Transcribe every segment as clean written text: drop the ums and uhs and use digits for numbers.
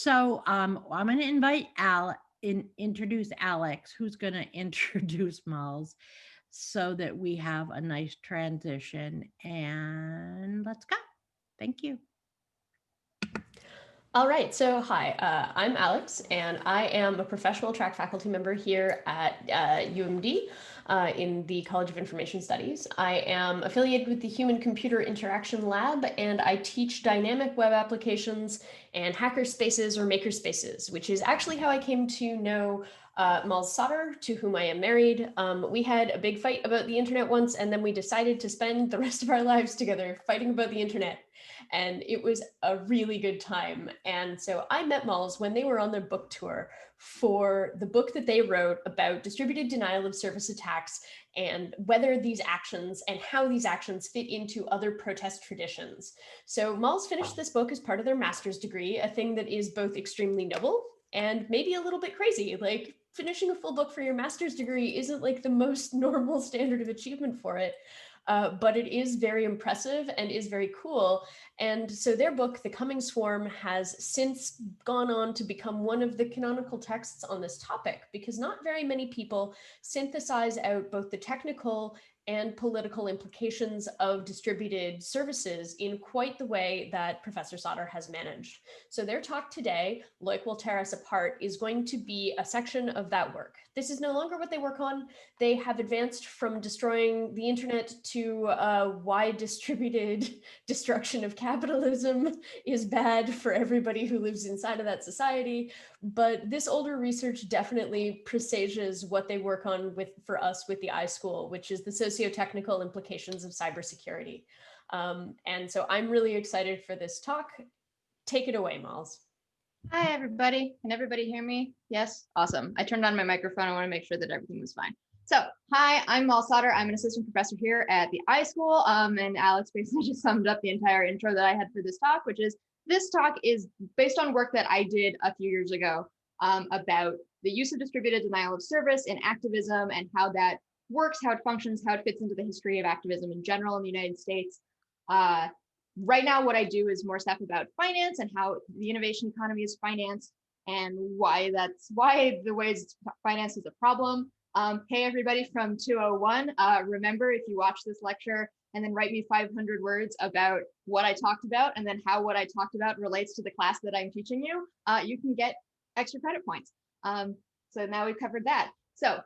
So I'm going to invite introduce Alex, who's going to introduce Miles so that we have a nice transition. And let's go. Thank you. All right, so hi, I'm Alex, and I am a professional track faculty member here at UMD in the College of Information Studies. I am affiliated with the Human-Computer Interaction Lab, and I teach dynamic web applications and hacker spaces or maker spaces, which is actually how I came to know Miles Sauter, to whom I am married. We had a big fight about the internet once, and then we decided to spend the rest of our lives together fighting about the internet. And it was a really good time. And so I met Miles when they were on their book tour for the book that they wrote about distributed denial of service attacks and whether these actions and how these actions fit into other protest traditions. So Miles finished this book as part of their master's degree, a thing that is both extremely noble and maybe a little bit crazy. Like, finishing a full book for your master's degree isn't like the most normal standard of achievement for it. But it is very impressive and is very cool. And so their book, The Coming Swarm, has since gone on to become one of the canonical texts on this topic, because not very many people synthesize out both the technical and political implications of distributed services in quite the way that Professor Sauter has managed. So their talk today, LOIC Will Tear Us Apart, is going to be a section of that work. This is no longer what they work on. They have advanced from destroying the internet to why distributed destruction of capitalism is bad for everybody who lives inside of that society. But this older research definitely presages what they work on for us with the iSchool, which is the socio-technical implications of cybersecurity. And so I'm really excited for this talk. Take it away, Miles. Hi, everybody. Can everybody hear me? Yes? Awesome. I turned on my microphone. I want to make sure that everything was fine. So, hi, I'm Miles Sauter. I'm an assistant professor here at the iSchool. And Alex basically just summed up the entire intro that I had for this talk, which is this talk is based on work that I did a few years ago about the use of distributed denial of service in activism and how that works, how it functions, how it fits into the history of activism in general in the United States. Right now, what I do is more stuff about finance and how the innovation economy is financed and why the ways finance is a problem. Hey, everybody from 201, remember, if you watch this lecture and then write me 500 words about what I talked about and then how what I talked about relates to the class that I'm teaching you, you can get extra credit points. So now we've covered that. So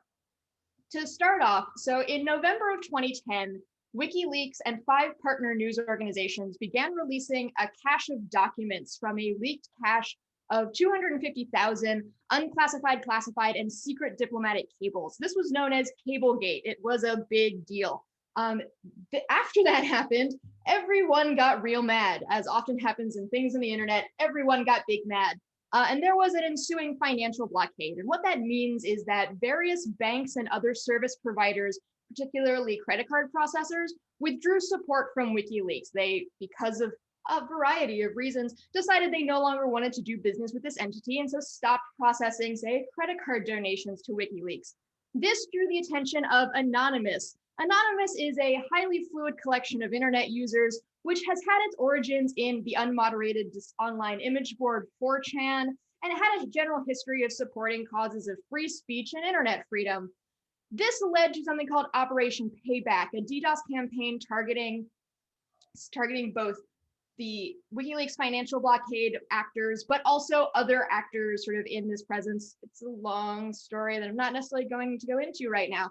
to start off, so in November of 2010, WikiLeaks and 5 partner news organizations began releasing a cache of documents from a leaked cache of 250,000 unclassified, classified, and secret diplomatic cables. This was known as Cablegate. It was a big deal. After that happened, everyone got real mad, as often happens in things on the internet. Everyone got big mad. And there was an ensuing financial blockade. And what that means is that various banks and other service providers, particularly credit card processors, withdrew support from WikiLeaks. They, because of a variety of reasons, decided they no longer wanted to do business with this entity and so stopped processing, say, credit card donations to WikiLeaks. This drew the attention of Anonymous. Anonymous is a highly fluid collection of internet users, which has had its origins in the unmoderated online image board 4chan, and it had a general history of supporting causes of free speech and internet freedom. This led to something called Operation Payback, a DDoS campaign targeting both the WikiLeaks financial blockade actors, but also other actors sort of in this presence. It's a long story that I'm not necessarily going to go into right now.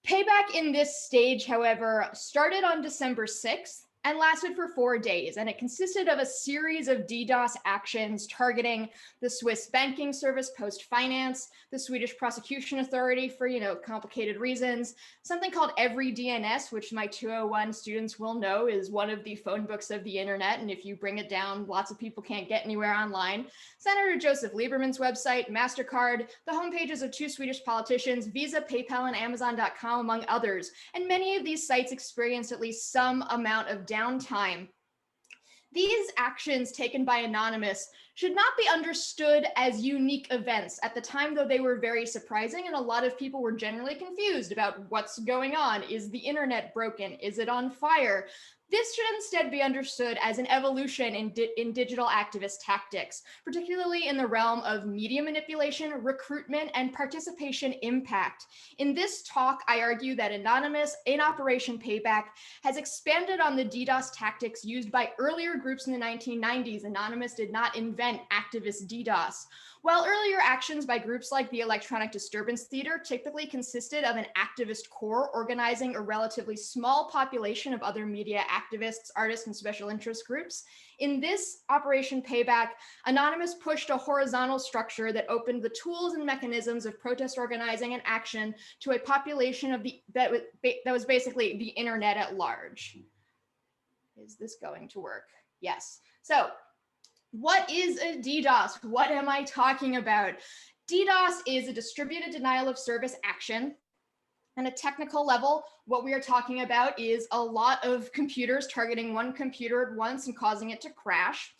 Payback in this stage, however, started on December 6th and lasted for 4 days, and it consisted of a series of DDoS actions targeting the Swiss banking service Post Finance, the Swedish prosecution authority for, complicated reasons, something called Every DNS, which my 201 students will know is one of the phone books of the internet, and if you bring it down, lots of people can't get anywhere online, Senator Joseph Lieberman's website, MasterCard, the homepages of 2 Swedish politicians, Visa, PayPal, and Amazon.com, among others, and many of these sites experienced at least some amount of downtime. These actions taken by Anonymous should not be understood as unique events. At the time, though, they were very surprising, and a lot of people were generally confused about what's going on. Is the internet broken? Is it on fire? This should instead be understood as an evolution in digital activist tactics, particularly in the realm of media manipulation, recruitment, and participation impact. In this talk, I argue that Anonymous in Operation Payback has expanded on the DDoS tactics used by earlier groups in the 1990s. Anonymous did not invent activist DDoS. While earlier actions by groups like the Electronic Disturbance Theater typically consisted of an activist core organizing a relatively small population of other media activists, artists, and special interest groups, in this Operation Payback, Anonymous pushed a horizontal structure that opened the tools and mechanisms of protest organizing and action to a population of that was basically the internet at large. Is this going to work? Yes. So, what is a DDoS? What am I talking about? DDoS is a distributed denial of service action. On a technical level, what we are talking about is a lot of computers targeting one computer at once and causing it to crash.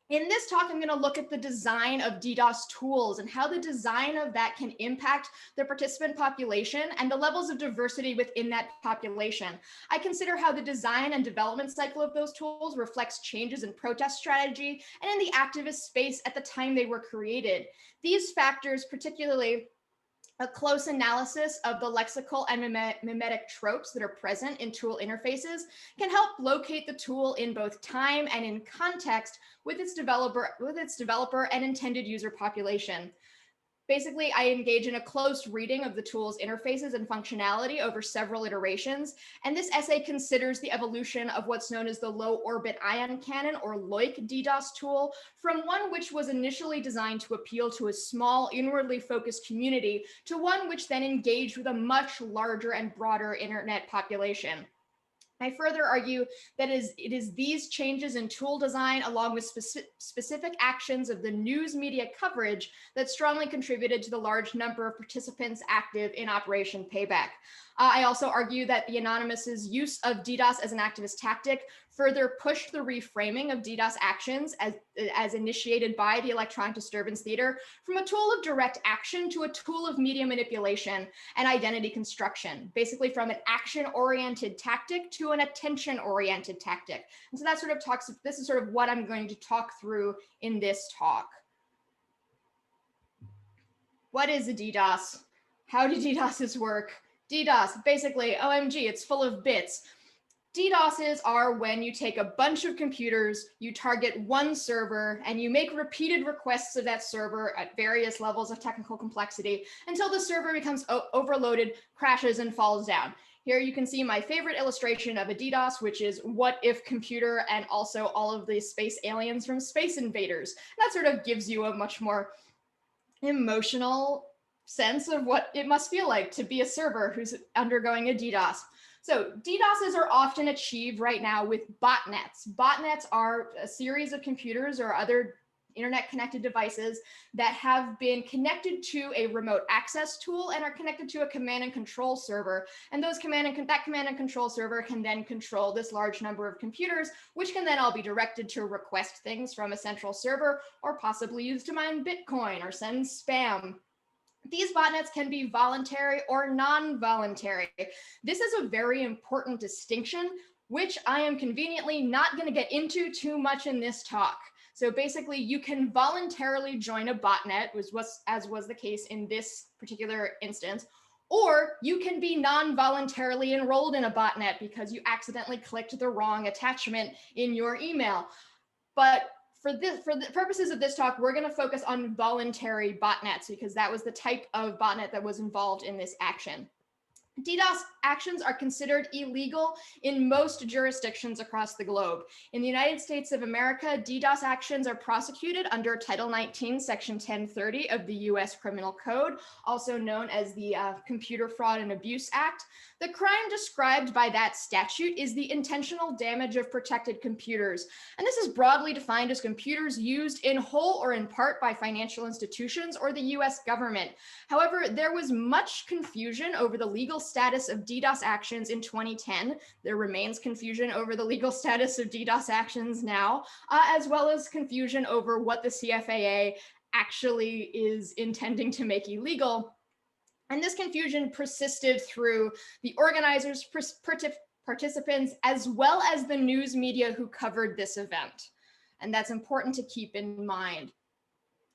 In this talk, I'm going to look at the design of DDoS tools and how the design of that can impact the participant population and the levels of diversity within that population. I consider how the design and development cycle of those tools reflects changes in protest strategy and in the activist space at the time they were created. These factors, particularly a close analysis of the lexical and mimetic tropes that are present in tool interfaces, can help locate the tool in both time and in context with its developer and intended user population. Basically, I engage in a close reading of the tool's interfaces and functionality over several iterations, and this essay considers the evolution of what's known as the low orbit ion cannon, or LOIC DDoS tool, from one which was initially designed to appeal to a small, inwardly focused community to one which then engaged with a much larger and broader internet population. I further argue that it is these changes in tool design, along with specific actions of the news media coverage, that strongly contributed to the large number of participants active in Operation Payback. I also argue that the Anonymous's use of DDoS as an activist tactic further pushed the reframing of DDoS actions as initiated by the Electronic Disturbance Theater from a tool of direct action to a tool of media manipulation and identity construction, basically from an action-oriented tactic to an attention-oriented tactic. And so that sort of this is sort of what I'm going to talk through in this talk. What is a DDoS? How do DDoSes work? DDoS, basically, OMG, it's full of bits. DDoSes are when you take a bunch of computers, you target one server, and you make repeated requests of that server at various levels of technical complexity until the server becomes overloaded, crashes, and falls down. Here you can see my favorite illustration of a DDoS, which is what if computer and also all of the space aliens from Space Invaders. And that sort of gives you a much more emotional sense of what it must feel like to be a server who's undergoing a DDoS. So DDoSes are often achieved right now with botnets. Botnets are a series of computers or other internet connected devices that have been connected to a remote access tool and are connected to a command and control server. And that command and control server can then control this large number of computers, which can then all be directed to request things from a central server or possibly used to mine Bitcoin or send spam. These botnets can be voluntary or non-voluntary. This is a very important distinction, which I am conveniently not going to get into too much in this talk. So basically, you can voluntarily join a botnet, as was the case in this particular instance, or you can be non-voluntarily enrolled in a botnet because you accidentally clicked the wrong attachment in your email. But for the purposes of this talk, we're going to focus on voluntary botnets because that was the type of botnet that was involved in this action. DDoS actions are considered illegal in most jurisdictions across the globe. In the United States of America, DDoS actions are prosecuted under Title 19, Section 1030 of the U.S. Criminal Code, also known as the Computer Fraud and Abuse Act. The crime described by that statute is the intentional damage of protected computers. And this is broadly defined as computers used in whole or in part by financial institutions or the U.S. government. However, there was much confusion over the legal status of DDoS actions in 2010. There remains confusion over the legal status of DDoS actions now, as well as confusion over what the CFAA actually is intending to make illegal. And this confusion persisted through the organizers' participants, as well as the news media who covered this event. And that's important to keep in mind.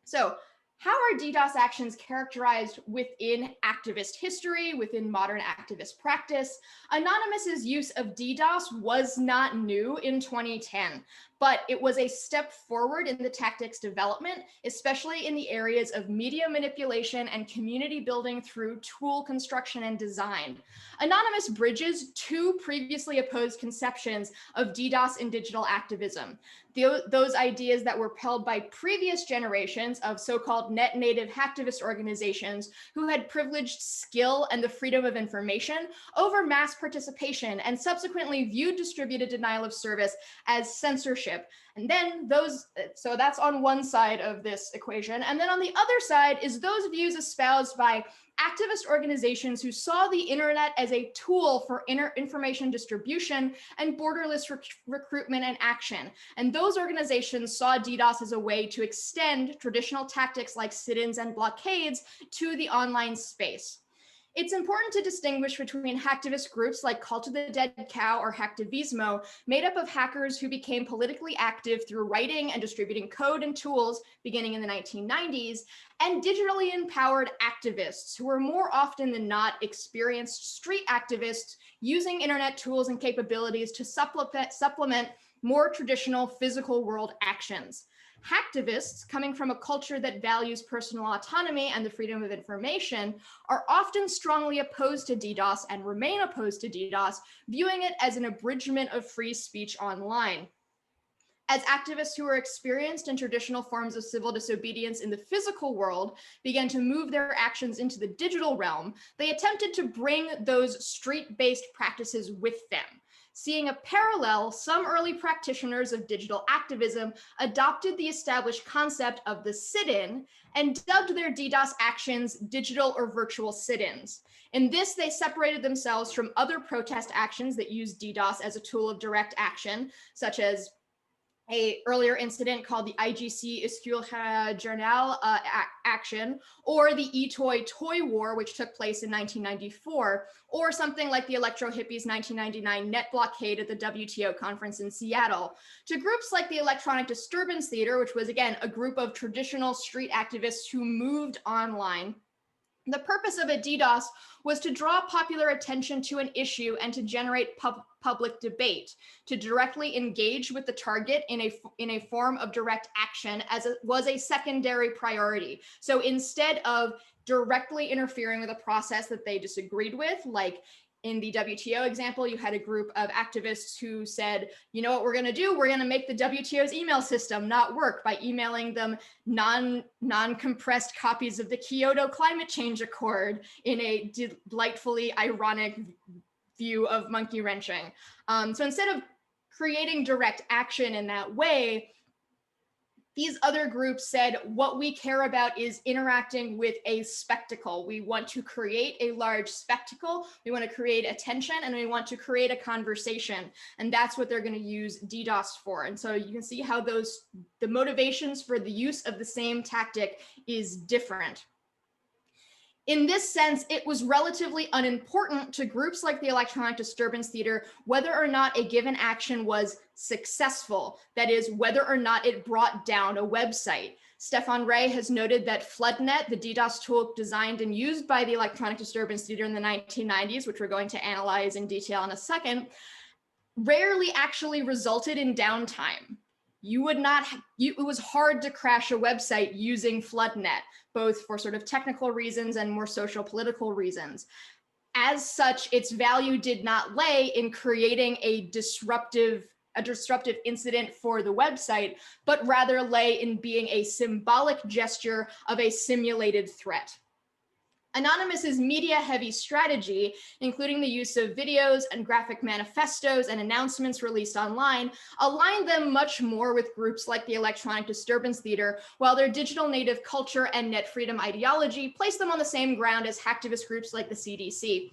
So how are DDoS actions characterized within activist history, within modern activist practice? Anonymous's use of DDoS was not new in 2010, but it was a step forward in the tactics development, especially in the areas of media manipulation and community building through tool construction and design. Anonymous bridges two previously opposed conceptions of DDoS in digital activism. Those ideas that were held by previous generations of so-called net native hacktivist organizations who had privileged skill and the freedom of information over mass participation and subsequently viewed distributed denial of service as censorship. And then so that's on one side of this equation. And then on the other side is those views espoused by activist organizations who saw the internet as a tool for information distribution and borderless recruitment and action. And those organizations saw DDoS as a way to extend traditional tactics like sit-ins and blockades to the online space. It's important to distinguish between hacktivist groups like Cult of the Dead Cow or Hacktivismo, made up of hackers who became politically active through writing and distributing code and tools beginning in the 1990s, and digitally empowered activists who were more often than not experienced street activists using internet tools and capabilities to supplement more traditional physical world actions. Hacktivists, coming from a culture that values personal autonomy and the freedom of information, are often strongly opposed to DDoS and remain opposed to DDoS, viewing it as an abridgment of free speech online. As activists who are experienced in traditional forms of civil disobedience in the physical world began to move their actions into the digital realm, they attempted to bring those street-based practices with them. Seeing a parallel, some early practitioners of digital activism adopted the established concept of the sit-in and dubbed their DDoS actions digital or virtual sit-ins. In this, they separated themselves from other protest actions that use DDoS as a tool of direct action, such as an earlier incident called the IGC Esculha Journal action, or the eToy Toy War, which took place in 1994, or something like the Electro Hippies 1999 net blockade at the WTO conference in Seattle, to groups like the Electronic Disturbance Theater, which was, again, a group of traditional street activists who moved online. The purpose of a DDoS was to draw popular attention to an issue and to generate public debate, to directly engage with the target in a form of direct action as it was a secondary priority. So instead of directly interfering with a process that they disagreed with, like in the WTO example, you had a group of activists who said, you know what we're going to do? We're going to make the WTO's email system not work by emailing them non-compressed copies of the Kyoto Climate Change Accord in a delightfully ironic view of monkey wrenching. So instead of creating direct action in that way, these other groups said, what we care about is interacting with a spectacle. We want to create a large spectacle. We want to create attention, and we want to create a conversation. And that's what they're going to use DDoS for. And so you can see how the motivations for the use of the same tactic is different. In this sense, it was relatively unimportant to groups like the Electronic Disturbance Theater whether or not a given action was successful, that is, whether or not it brought down a website. Stefan Ray has noted that FloodNet, the DDoS tool designed and used by the Electronic Disturbance Theater in the 1990s, which we're going to analyze in detail in a second, rarely actually resulted in downtime. It was hard to crash a website using FloodNet, both for sort of technical reasons and more social political reasons. As such, its value did not lay in creating a disruptive incident for the website, but rather lay in being a symbolic gesture of a simulated threat. Anonymous's media-heavy strategy, including the use of videos and graphic manifestos and announcements released online, aligned them much more with groups like the Electronic Disturbance Theater, while their digital native culture and net freedom ideology placed them on the same ground as hacktivist groups like the CDC.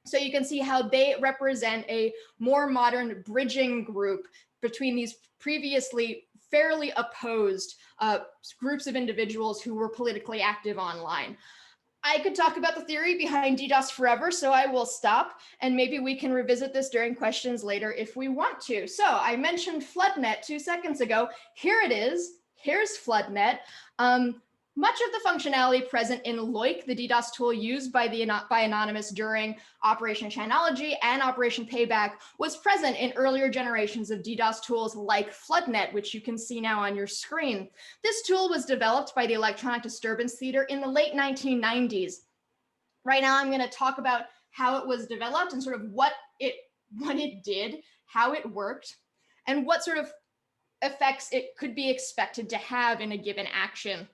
So you can see how they represent a more modern bridging group between these previously fairly opposed groups of individuals who were politically active online. I could talk about the theory behind DDoS forever, so I will stop, and maybe we can revisit this during questions later if we want to. So I mentioned FloodNet 2 seconds ago. Here it is. Here's FloodNet. Much of the functionality present in LOIC, the DDoS tool used by Anonymous during Operation Chanology and Operation Payback, was present in earlier generations of DDoS tools like FloodNet, which you can see now on your screen. This tool was developed by the Electronic Disturbance Theater in the late 1990s. Right now, I'm going to talk about how it was developed and sort of what it did, how it worked, and what sort of effects it could be expected to have in a given action.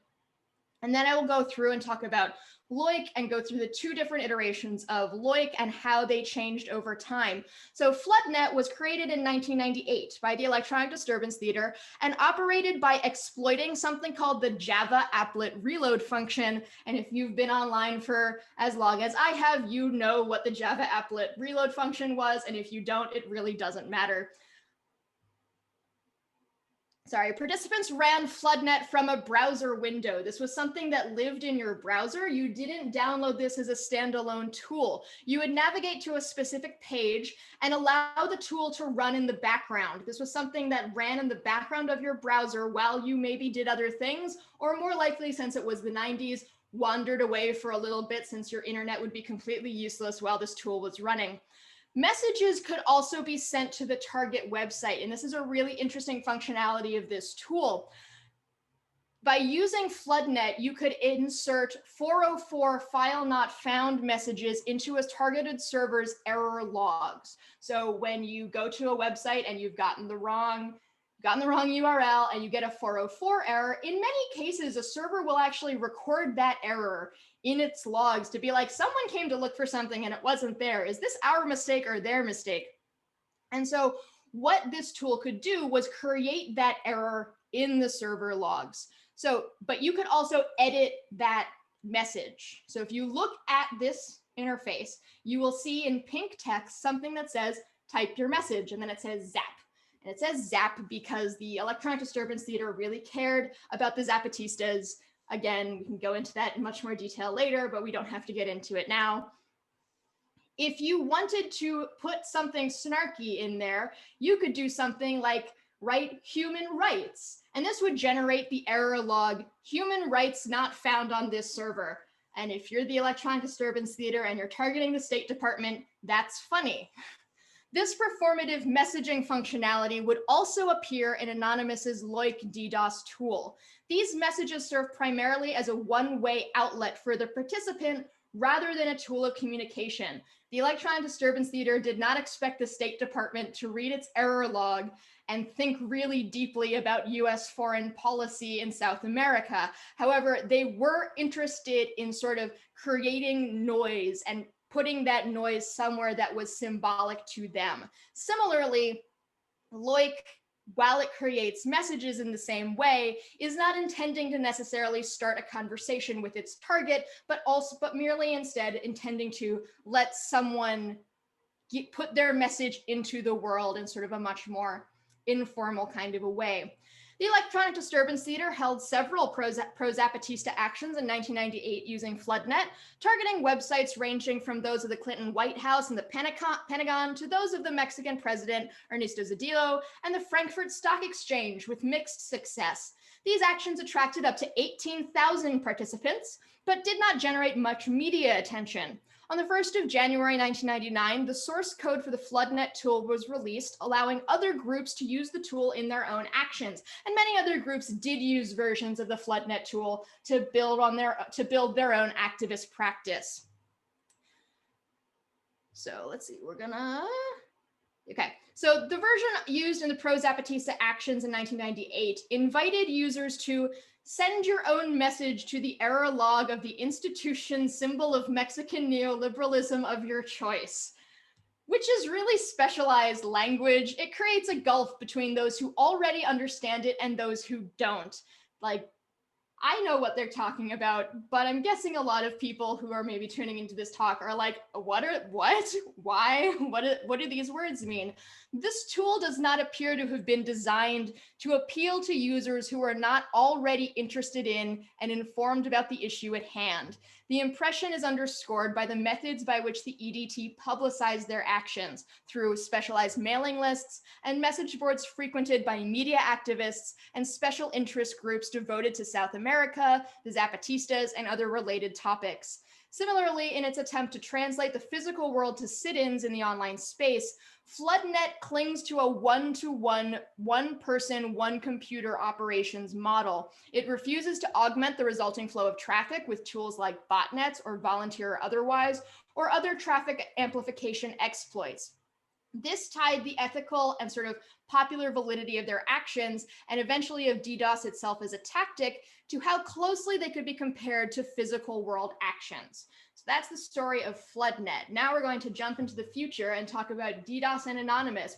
And then I will go through and talk about LOIC and go through the 2 different iterations of LOIC and how they changed over time. So FloodNet was created in 1998 by the Electronic Disturbance Theater and operated by exploiting something called the Java applet reload function. And if you've been online for as long as I have, you know what the Java applet reload function was. And if you don't, it really doesn't matter. Sorry, participants ran FloodNet from a browser window. This was something that lived in your browser. You didn't download this as a standalone tool. You would navigate to a specific page and allow the tool to run in the background. This was something that ran in the background of your browser while you maybe did other things, or more likely, since it was the 90s, wandered away for a little bit since your internet would be completely useless while this tool was running. Messages could also be sent to the target website, and this is a really interesting functionality of this tool. By using FloodNet, you could insert 404 file not found messages into a targeted server's error logs. So when you go to a website and you've gotten the wrong URL and you get a 404 error, in many cases, a server will actually record that error in its logs to be like, someone came to look for something and it wasn't there. Is this our mistake or their mistake? And so what this tool could do was create that error in the server logs. So, but you could also edit that message. So if you look at this interface, you will see in pink text something that says, type your message, and then it says zap. And it says zap because the Electronic Disturbance Theater really cared about the Zapatistas. Again, we can go into that in much more detail later, but we don't have to get into it now. If you wanted to put something snarky in there, you could do something like write human rights, and this would generate the error log, human rights not found on this server. And if you're the Electronic Disturbance Theater and you're targeting the State Department, that's funny. This performative messaging functionality would also appear in Anonymous's LOIC DDoS tool. These messages serve primarily as a one-way outlet for the participant rather than a tool of communication. The Electronic Disturbance Theater did not expect the State Department to read its error log and think really deeply about US foreign policy in South America. However, they were interested in sort of creating noise and putting that noise somewhere that was symbolic to them. Similarly, LOIC, while it creates messages in the same way, is not intending to necessarily start a conversation with its target, but merely instead intending to let someone put their message into the world in sort of a much more informal kind of a way. The Electronic Disturbance Theater held several pro-Zapatista actions in 1998 using FloodNet, targeting websites ranging from those of the Clinton White House and the Pentagon to those of the Mexican president, Ernesto Zedillo, and the Frankfurt Stock Exchange, with mixed success. These actions attracted up to 18,000 participants, but did not generate much media attention. On the 1st of January 1999, the source code for the FloodNet tool was released, allowing other groups to use the tool in their own actions. And many other groups did use versions of the FloodNet tool to build their own activist practice. So let's see, okay. So the version used in the pro-Zapatista actions in 1998 invited users to send your own message to the error log of the institution symbol of Mexican neoliberalism of your choice, which is really specialized language. It creates a gulf between those who already understand it and those who don't. Like, I know what they're talking about, but I'm guessing a lot of people who are maybe tuning into this talk are like, what? Why? What do these words mean? This tool does not appear to have been designed to appeal to users who are not already interested in and informed about the issue at hand. The impression is underscored by the methods by which the EDT publicized their actions through specialized mailing lists and message boards frequented by media activists and special interest groups devoted to South America, the Zapatistas, and other related topics. Similarly, in its attempt to translate the physical world to sit-ins in the online space, FloodNet clings to a one-to-one, one-person, one-computer operations model. It refuses to augment the resulting flow of traffic with tools like botnets or volunteer or otherwise, or other traffic amplification exploits. This tied the ethical and sort of popular validity of their actions, and eventually of DDoS itself as a tactic, to how closely they could be compared to physical world actions. So that's the story of FloodNet. Now we're going to jump into the future and talk about DDoS and Anonymous,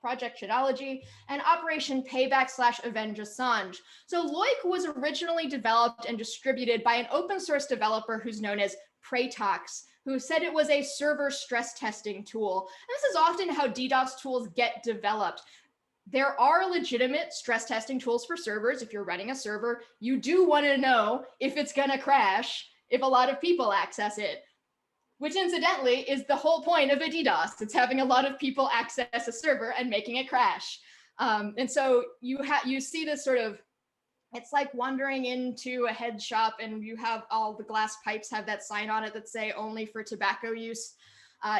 Project Shitology, and Operation Payback / Avenge Assange. So LOIC was originally developed and distributed by an open source developer who's known as Portrayals, who said it was a server stress testing tool. And this is often how DDoS tools get developed. There are legitimate stress testing tools for servers. If you're running a server, you do want to know if it's going to crash if a lot of people access it, which incidentally is the whole point of a DDoS. It's having a lot of people access a server and making it crash. And so you see this sort of, it's like wandering into a head shop and you have all the glass pipes have that sign on it that say only for tobacco use.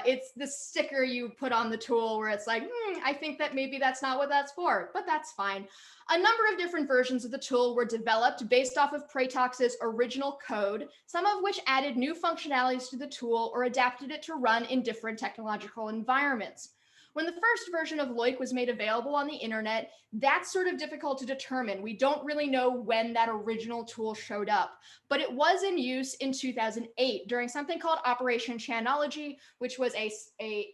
It's the sticker you put on the tool where it's like, I think that maybe that's not what that's for, but that's fine. A number of different versions of the tool were developed based off of Portrayals' original code, some of which added new functionalities to the tool or adapted it to run in different technological environments. When the first version of LOIC was made available on the internet, that's sort of difficult to determine. We don't really know when that original tool showed up, but it was in use in 2008 during something called Operation Chanology, which was a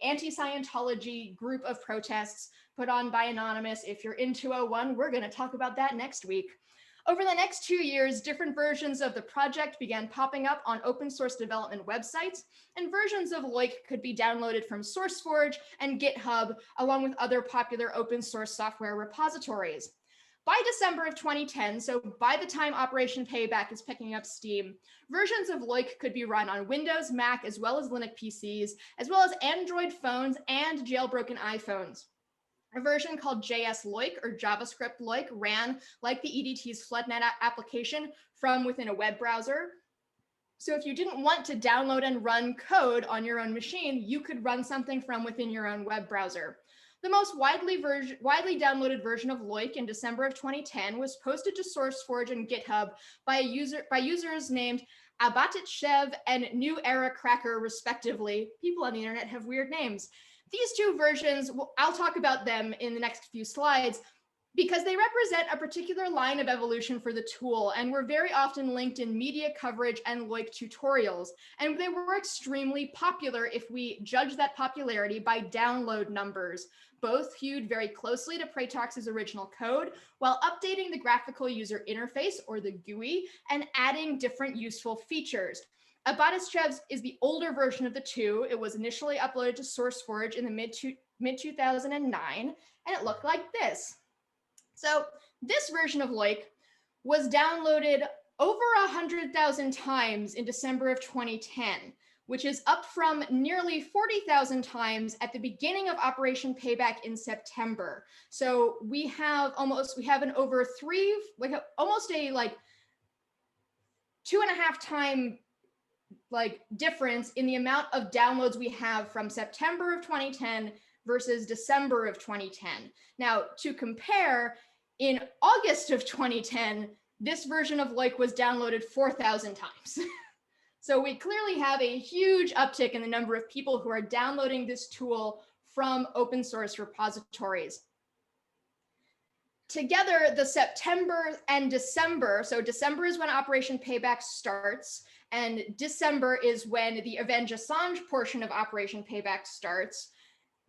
anti-Scientology group of protests put on by Anonymous. If you're in 201, we're going to talk about that next week. Over the next 2 years, different versions of the project began popping up on open source development websites, and versions of LOIC could be downloaded from SourceForge and GitHub, along with other popular open source software repositories. By December of 2010, so by the time Operation Payback is picking up steam, versions of LOIC could be run on Windows, Mac, as well as Linux PCs, as well as Android phones and jailbroken iPhones. A version called JS LOIC or JavaScript LOIC ran like the EDT's FloodNet application from within a web browser. So if you didn't want to download and run code on your own machine, you could run something from within your own web browser. The most widely downloaded version of LOIC in December of 2010 was posted to SourceForge and GitHub by users named abatishchev and NewEraCracker, respectively. People on the internet have weird names. These two versions, I'll talk about them in the next few slides because they represent a particular line of evolution for the tool and were very often linked in media coverage and LOIC tutorials. And they were extremely popular if we judge that popularity by download numbers. Both hewed very closely to Portrayals' original code while updating the graphical user interface or the GUI and adding different useful features. abatishchev is the older version of the two. It was initially uploaded to SourceForge in the mid-2009, and it looked like this. So this version of LOIC was downloaded over 100,000 times in December of 2010, which is up from nearly 40,000 times at the beginning of Operation Payback in September. So we have almost 2.5 time difference in the amount of downloads we have from September of 2010 versus December of 2010. Now, to compare, in August of 2010, this version of LOIC was downloaded 4,000 times. So we clearly have a huge uptick in the number of people who are downloading this tool from open source repositories. Together, the September and December, so December is when Operation Payback starts, and December is when the Avenge Assange portion of Operation Payback starts.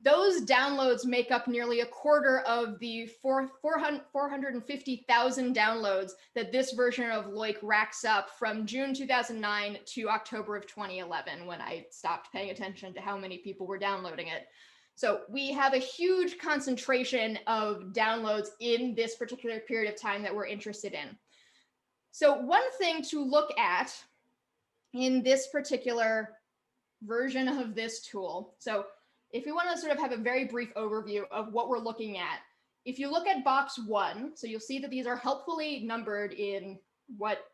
those downloads make up nearly a quarter of the 450,000 downloads that this version of LOIC racks up from June 2009 to October of 2011, when I stopped paying attention to how many people were downloading it. So we have a huge concentration of downloads in this particular period of time that we're interested in. So one thing to look at in this particular version of this tool, so if we want to sort of have a very brief overview of what we're looking at, if you look at box 1, so you'll see that these are helpfully numbered in what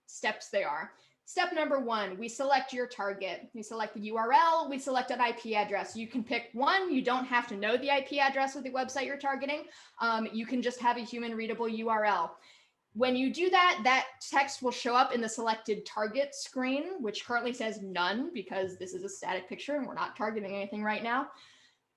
steps they are. Step number 1, we select your target. We select the URL, we select an IP address. You can pick one. You don't have to know the IP address of the website you're targeting. You can just have a human readable URL. When you do that, that text will show up in the selected target screen, which currently says none because this is a static picture and we're not targeting anything right now.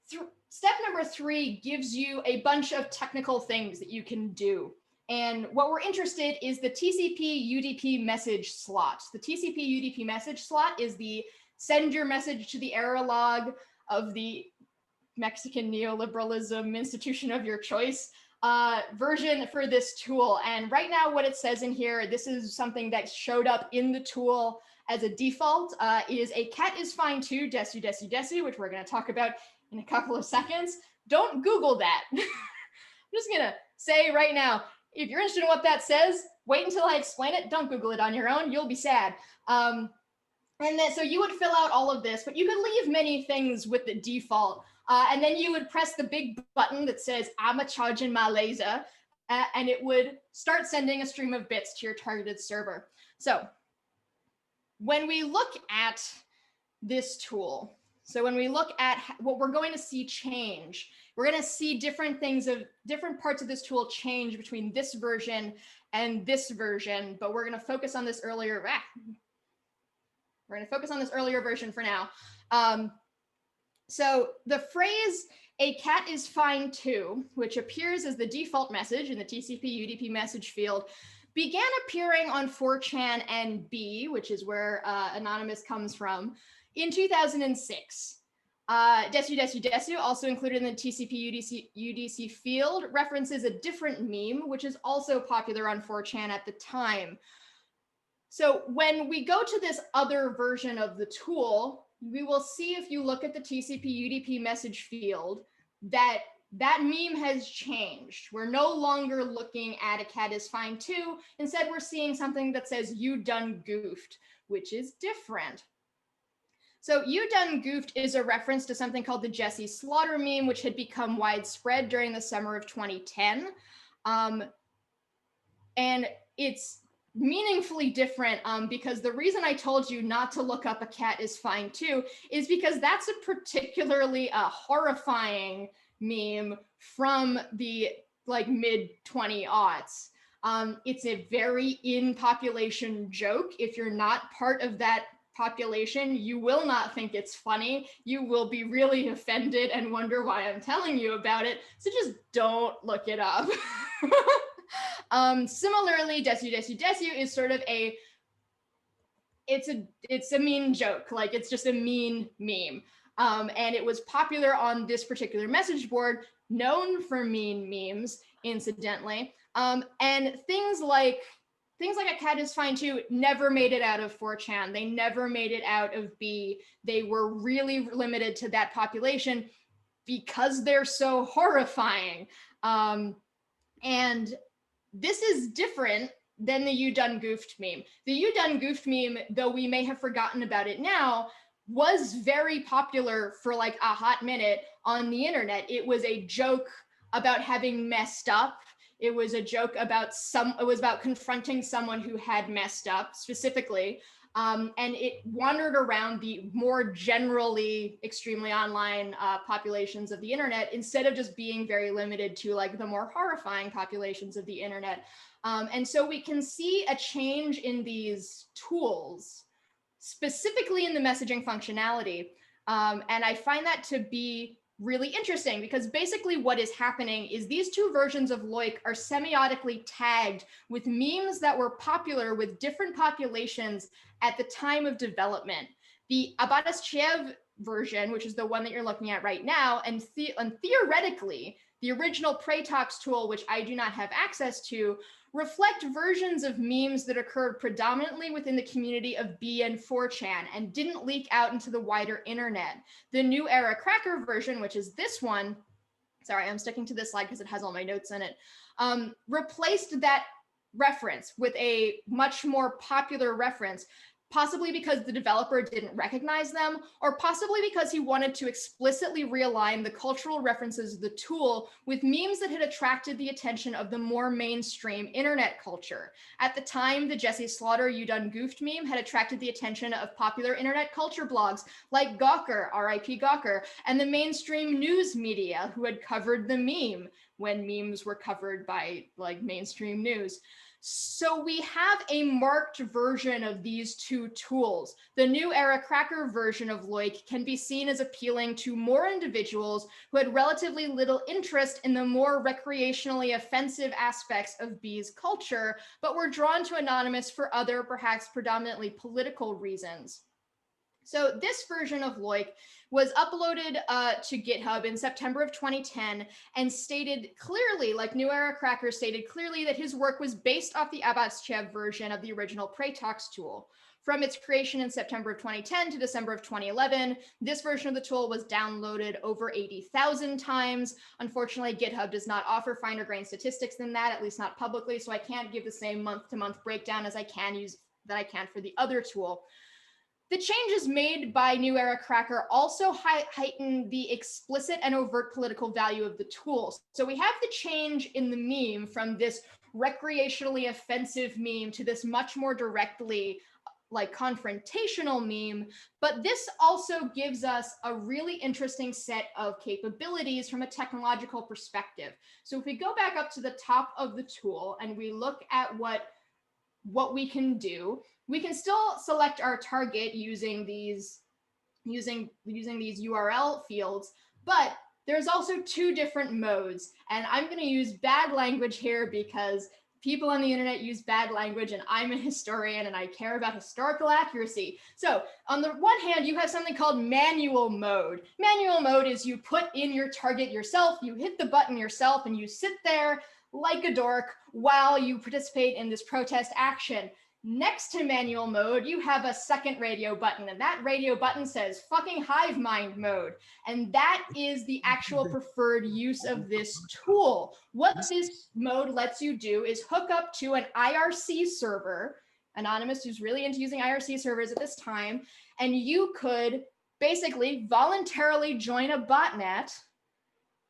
Step number 3 gives you a bunch of technical things that you can do. And what we're interested is the TCP UDP message slot. The TCP UDP message slot is the send your message to the error log of the Mexican neoliberalism institution of your choice version for this tool. And right now what it says in here, this is something that showed up in the tool as a default, is a cat is fine too, desu, desu, desu, which we're going to talk about in a couple of seconds. Don't Google that. I'm just going to say right now, if you're interested in what that says, wait until I explain it. Don't Google it on your own. You'll be sad. And then, so you would fill out all of this, but you could leave many things with the default. And then you would press the big button that says, I'm a charging my laser, and it would start sending a stream of bits to your targeted server. So when we look at this tool, so when we look at what we're going to see change, we're going to see different things of different parts of this tool change between this version and this version, but we're going to focus on this earlier. We're going to focus on this earlier version for now. So the phrase "a cat is fine too," which appears as the default message in the TCP UDP message field, began appearing on 4chan and B, which is where Anonymous comes from, in 2006. Desu, desu, desu, also included in the TCP UDC field, references a different meme, which is also popular on 4chan at the time. So when we go to this other version of the tool, we will see, if you look at the TCP UDP message field, that that meme has changed. We're no longer looking at a cat is fine too. Instead, we're seeing something that says you done goofed, which is different. So you done goofed is a reference to something called the Jesse Slaughter meme, which had become widespread during the summer of 2010. And it's meaningfully different because the reason I told you not to look up a cat is fine too is because that's a particularly horrifying meme from the mid 20-aughts. It's a very in-population joke. If you're not part of that population, you will not think it's funny. You will be really offended and wonder why I'm telling you about it. So just don't look it up. Similarly, desu, desu, desu is sort of it's a mean joke. Like, it's just a mean meme. And it was popular on this particular message board, known for mean memes, incidentally. And things like a cat is fine too never made it out of 4chan. They never made it out of B. They were really limited to that population because they're so horrifying. And this is different than the you done goofed meme. The you done goofed meme, though we may have forgotten about it now, was very popular for like a hot minute on the internet. It was a joke about having messed up. It was a joke about it was about confronting someone who had messed up specifically. And it wandered around the more generally extremely online populations of the internet, instead of just being very limited to like the more horrifying populations of the internet. And so we can see a change in these tools, specifically in the messaging functionality. And I find that to be really interesting, because basically what is happening is these two versions of LOIC are semiotically tagged with memes that were popular with different populations at the time of development. The abatishchev version, which is the one that you're looking at right now, and theoretically, the original Praytalks tool, which I do not have access to, reflect versions of memes that occurred predominantly within the community of B and 4chan and didn't leak out into the wider internet. The NewEraCracker version, which is this one, sorry, I'm sticking to this slide because it has all my notes in it, replaced that reference with a much more popular reference, possibly because the developer didn't recognize them, or possibly because he wanted to explicitly realign the cultural references of the tool with memes that had attracted the attention of the more mainstream internet culture. At the time, the Jesse Slaughter "You Done Goofed" meme had attracted the attention of popular internet culture blogs like Gawker, RIP Gawker, and the mainstream news media who had covered the meme when memes were covered by like mainstream news. So we have a marked version of these two tools. The NewEraCracker version of LOIC can be seen as appealing to more individuals who had relatively little interest in the more recreationally offensive aspects of B's culture, but were drawn to Anonymous for other, perhaps predominantly political reasons. So this version of LOIC was uploaded to GitHub in September of 2010 and stated clearly, like NewEraCracker stated clearly, that his work was based off the abatishchev version of the original Praytalks tool. From its creation in September of 2010 to December of 2011, this version of the tool was downloaded over 80,000 times. Unfortunately, GitHub does not offer finer grained statistics than that, at least not publicly, so I can't give the same month-to-month breakdown as I can for the other tool. The changes made by NewEraCracker also heighten the explicit and overt political value of the tools. So we have the change in the meme from this recreationally offensive meme to this much more directly like confrontational meme, but this also gives us a really interesting set of capabilities from a technological perspective. So if we go back up to the top of the tool and we look at what we can do, we can still select our target using these URL fields, but there's also two different modes. And I'm going to use bad language here because people on the internet use bad language and I'm a historian and I care about historical accuracy. So on the one hand, you have something called manual mode. Manual mode is you put in your target yourself, you hit the button yourself, and you sit there like a dork while you participate in this protest action. Next to manual mode, you have a second radio button, and that radio button says fucking hive mind mode. And that is the actual preferred use of this tool. What this mode lets you do is hook up to an IRC server, Anonymous who's really into using IRC servers at this time, and you could basically voluntarily join a botnet,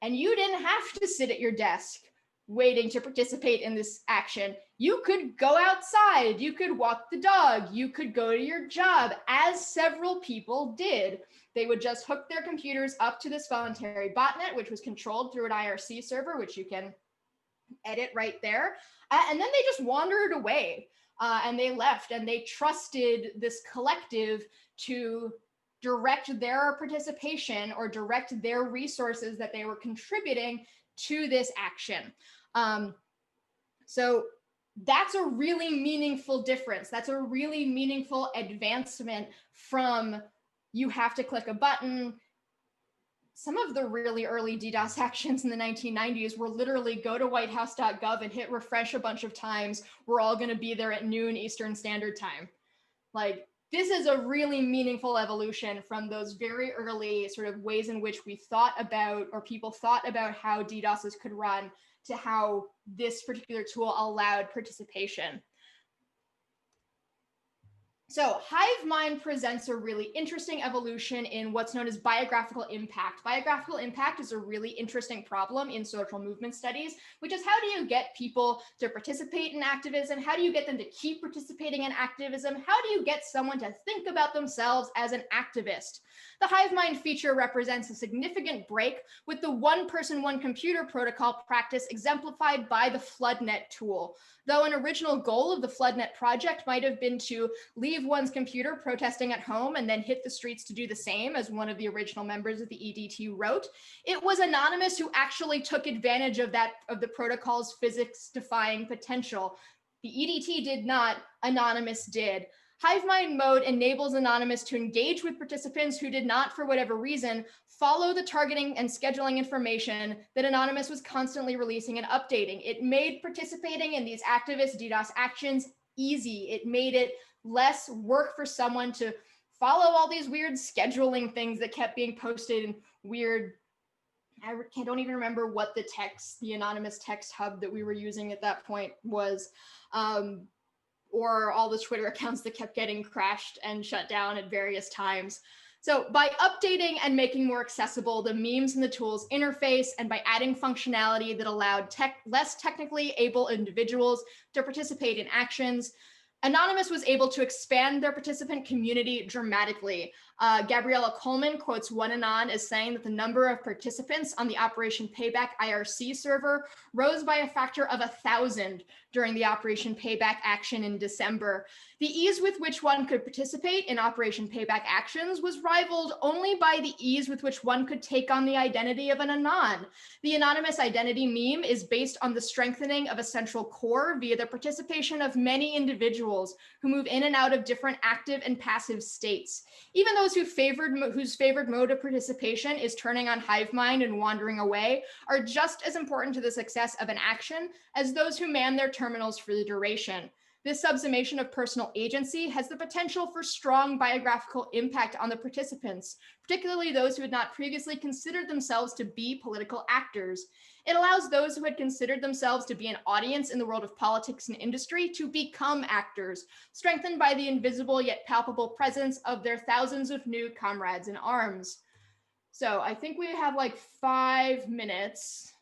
and you didn't have to sit at your desk waiting to participate in this action. You could go outside, you could walk the dog, you could go to your job, as several people did. They would just hook their computers up to this voluntary botnet, which was controlled through an IRC server, which you can edit right there. And then they just wandered away and they left, and they trusted this collective to direct their participation or direct their resources that they were contributing to this action. So that's a really meaningful difference. That's a really meaningful advancement from you have to click a button. Some of the really early DDoS actions in the 1990s were literally go to whitehouse.gov and hit refresh a bunch of times. We're all going to be there at noon Eastern Standard Time. Like, this is a really meaningful evolution from those very early sort of ways in which we thought about, or people thought about how DDoSes could run, to how this particular tool allowed participation. So HiveMind presents a really interesting evolution in what's known as biographical impact. Biographical impact is a really interesting problem in social movement studies, which is how do you get people to participate in activism? How do you get them to keep participating in activism? How do you get someone to think about themselves as an activist? The HiveMind feature represents a significant break with the one-person, one-computer protocol practice exemplified by the FloodNet tool. Though an original goal of the FloodNet project might have been to leave one's computer protesting at home and then hit the streets to do the same, as one of the original members of the EDT wrote, it was Anonymous who actually took advantage of the protocol's physics-defying potential. The EDT did not, Anonymous did. Hive mind mode enables Anonymous to engage with participants who did not, for whatever reason, follow the targeting and scheduling information that Anonymous was constantly releasing and updating. It made participating in these activist DDoS actions easy. It made it less work for someone to follow all these weird scheduling things that kept being posted in weird, I don't even remember what the anonymous text hub that we were using at that point was, or all the Twitter accounts that kept getting crashed and shut down at various times. So by updating and making more accessible the memes and the tools interface, and by adding functionality that allowed less technically able individuals to participate in actions, Anonymous was able to expand their participant community dramatically. Gabriella Coleman quotes one Anon as saying that the number of participants on the Operation Payback IRC server rose by a factor of 1,000 during the Operation Payback action in December. The ease with which one could participate in Operation Payback actions was rivaled only by the ease with which one could take on the identity of an Anon. The anonymous identity meme is based on the strengthening of a central core via the participation of many individuals who move in and out of different active and passive states. Even those whose favored mode of participation is turning on hive mind and wandering away are just as important to the success of an action as those who man their terminals for the duration. This subsummation of personal agency has the potential for strong biographical impact on the participants, particularly those who had not previously considered themselves to be political actors. It allows those who had considered themselves to be an audience in the world of politics and industry to become actors, strengthened by the invisible yet palpable presence of their thousands of new comrades in arms. So I think we have like 5 minutes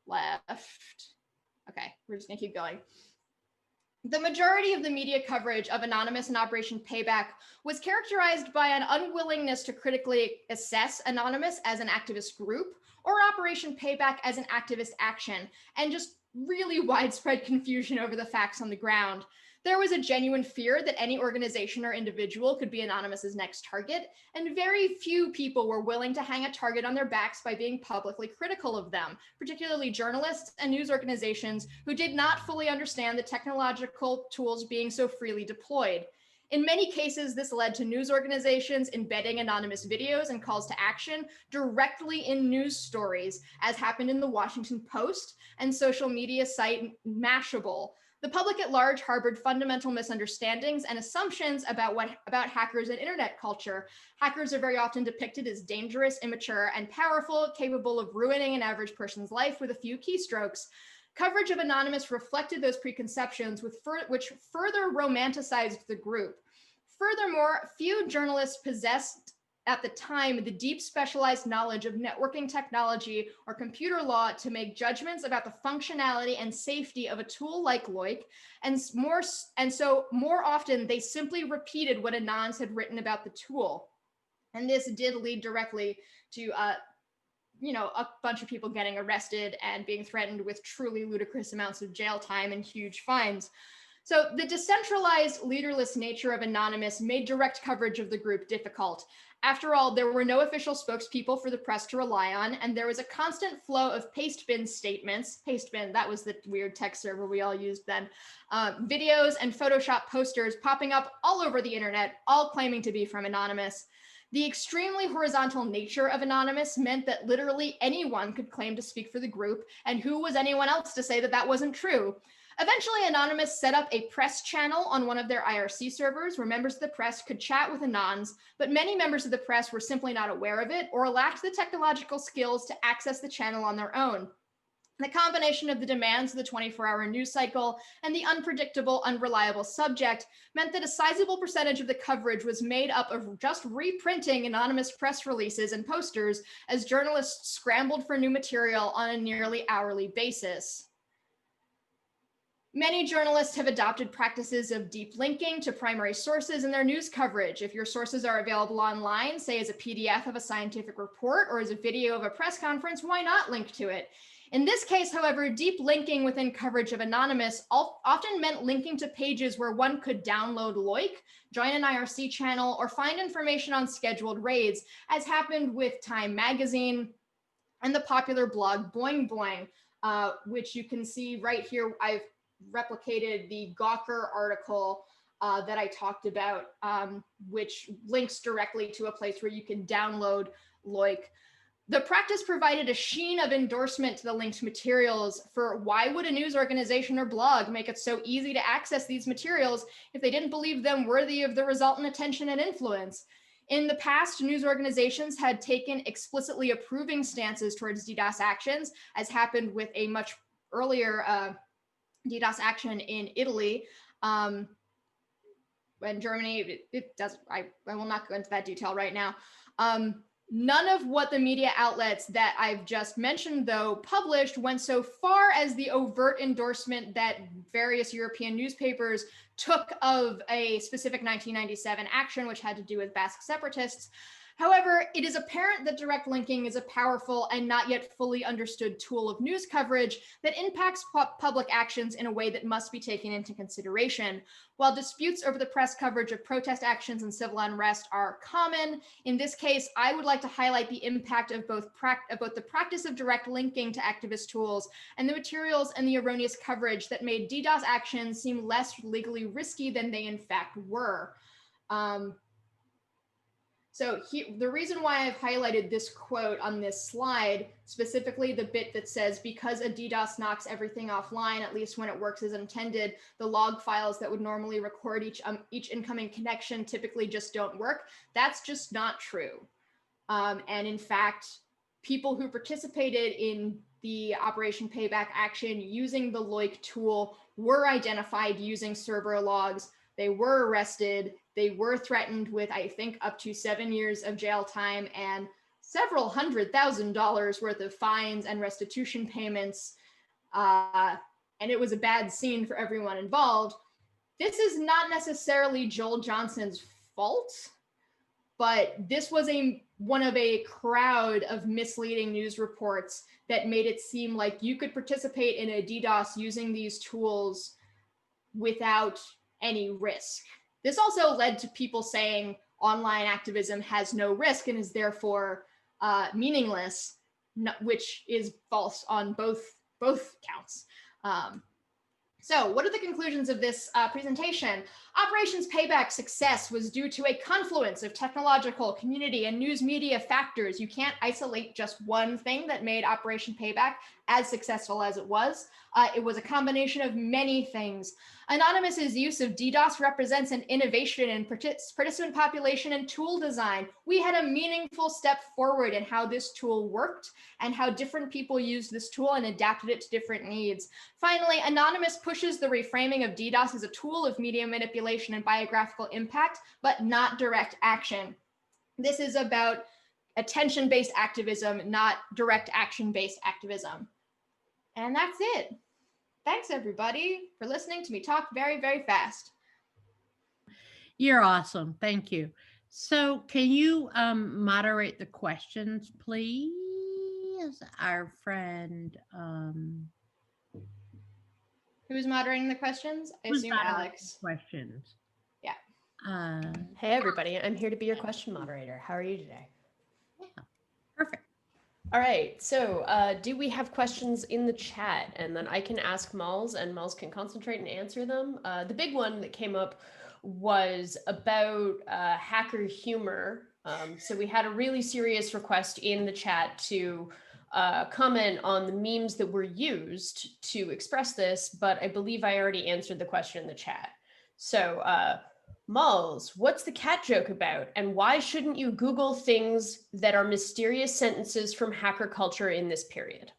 left. Okay, we're just gonna keep going. The majority of the media coverage of Anonymous and Operation Payback was characterized by an unwillingness to critically assess Anonymous as an activist group or Operation Payback as an activist action, and just really widespread confusion over the facts on the ground. There was a genuine fear that any organization or individual could be Anonymous's next target, and very few people were willing to hang a target on their backs by being publicly critical of them, particularly journalists and news organizations who did not fully understand the technological tools being so freely deployed. In many cases, this led to news organizations embedding anonymous videos and calls to action directly in news stories, as happened in the Washington Post and social media site Mashable. The public at large harbored fundamental misunderstandings and assumptions about hackers and internet culture. Hackers are very often depicted as dangerous, immature, and powerful, capable of ruining an average person's life with a few keystrokes. Coverage of Anonymous reflected those preconceptions, which further romanticized the group. Furthermore, few journalists possessed at the time the deep specialized knowledge of networking technology or computer law to make judgments about the functionality and safety of a tool like LOIC, and so more often they simply repeated what Anons had written about the tool. And this did lead directly to a bunch of people getting arrested and being threatened with truly ludicrous amounts of jail time and huge fines. So the decentralized, leaderless nature of Anonymous made direct coverage of the group difficult. After all, there were no official spokespeople for the press to rely on, and there was a constant flow of pastebin statements. Pastebin, that was the weird text server we all used then. Videos and Photoshop posters popping up all over the internet, all claiming to be from Anonymous. The extremely horizontal nature of Anonymous meant that literally anyone could claim to speak for the group, and who was anyone else to say that that wasn't true? Eventually, Anonymous set up a press channel on one of their IRC servers where members of the press could chat with Anons, but many members of the press were simply not aware of it or lacked the technological skills to access the channel on their own. The combination of the demands of the 24-hour news cycle and the unpredictable, unreliable subject meant that a sizable percentage of the coverage was made up of just reprinting Anonymous press releases and posters as journalists scrambled for new material on a nearly hourly basis. Many journalists have adopted practices of deep linking to primary sources in their news coverage. If your sources are available online, say as a PDF of a scientific report or as a video of a press conference, why not link to it? In this case, however, deep linking within coverage of Anonymous often meant linking to pages where one could download LOIC, join an IRC channel, or find information on scheduled raids, as happened with Time Magazine and the popular blog Boing Boing, which you can see right here. I've replicated the Gawker article that I talked about, which links directly to a place where you can download LOIC. The practice provided a sheen of endorsement to the linked materials for why would a news organization or blog make it so easy to access these materials if they didn't believe them worthy of the resultant attention and influence. In the past, news organizations had taken explicitly approving stances towards DDoS actions, as happened with a much earlier DDoS action in Italy. When Germany, I will not go into that detail right now. None of what the media outlets that I've just mentioned, though, published went so far as the overt endorsement that various European newspapers took of a specific 1997 action, which had to do with Basque separatists. However, it is apparent that direct linking is a powerful and not yet fully understood tool of news coverage that impacts public actions in a way that must be taken into consideration. While disputes over the press coverage of protest actions and civil unrest are common, in this case, I would like to highlight the impact of both the practice of direct linking to activist tools and the materials and the erroneous coverage that made DDoS actions seem less legally risky than they in fact were. So the reason why I've highlighted this quote on this slide, specifically the bit that says, because a DDoS knocks everything offline, at least when it works as intended, the log files that would normally record each incoming connection typically just don't work. That's just not true. And in fact, people who participated in the Operation Payback action using the LOIC tool were identified using server logs. They were arrested. They were threatened with, I think, up to 7 years of jail time and several $100,000 worth of fines and restitution payments. And it was a bad scene for everyone involved. This is not necessarily Joel Johnson's fault, but this was one of a crowd of misleading news reports that made it seem like you could participate in a DDoS using these tools without any risk. This also led to people saying online activism has no risk and is therefore meaningless, which is false on both counts. So what are the conclusions of this presentation? Operations Payback's success was due to a confluence of technological, community, and news media factors. You can't isolate just one thing that made Operation Payback as successful as it was. It was a combination of many things. Anonymous's use of DDoS represents an innovation in participant population and tool design. We had a meaningful step forward in how this tool worked and how different people used this tool and adapted it to different needs. Finally, Anonymous pushes the reframing of DDoS as a tool of media manipulation and biographical impact, but not direct action. This is about attention-based activism, not direct action-based activism. And that's it. Thanks, everybody, for listening to me talk very, very fast. You're awesome. Thank you. So can you moderate the questions, please? Our friend. Who's moderating the questions? I assume Alex. Questions. Yeah. Hey, everybody. I'm here to be your question moderator. How are you today? Yeah, perfect. All right, so do we have questions in the chat? And then I can ask Malls and Malls can concentrate and answer them. The big one that came up was about hacker humor. So we had a really serious request in the chat to comment on the memes that were used to express this, but I believe I already answered the question in the chat. So Malls, what's the cat joke about? And why shouldn't you Google things that are mysterious sentences from hacker culture in this period?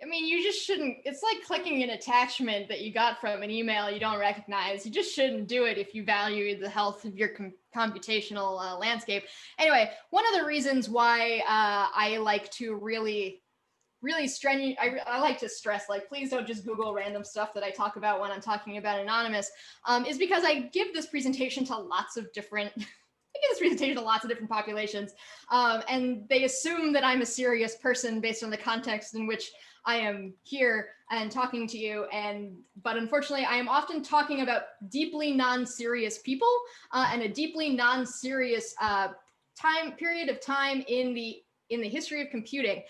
I mean, you just shouldn't. It's like clicking an attachment that you got from an email you don't recognize. You just shouldn't do it if you value the health of your computational landscape. Anyway, one of the reasons why I like to really I like to stress, like, please don't just Google random stuff that I talk about when I'm talking about Anonymous, is because I give this presentation to lots of different, populations, and they assume that I'm a serious person based on the context in which I am here and talking to you. But unfortunately, I am often talking about deeply non-serious people and a deeply non-serious period of time in the history of computing,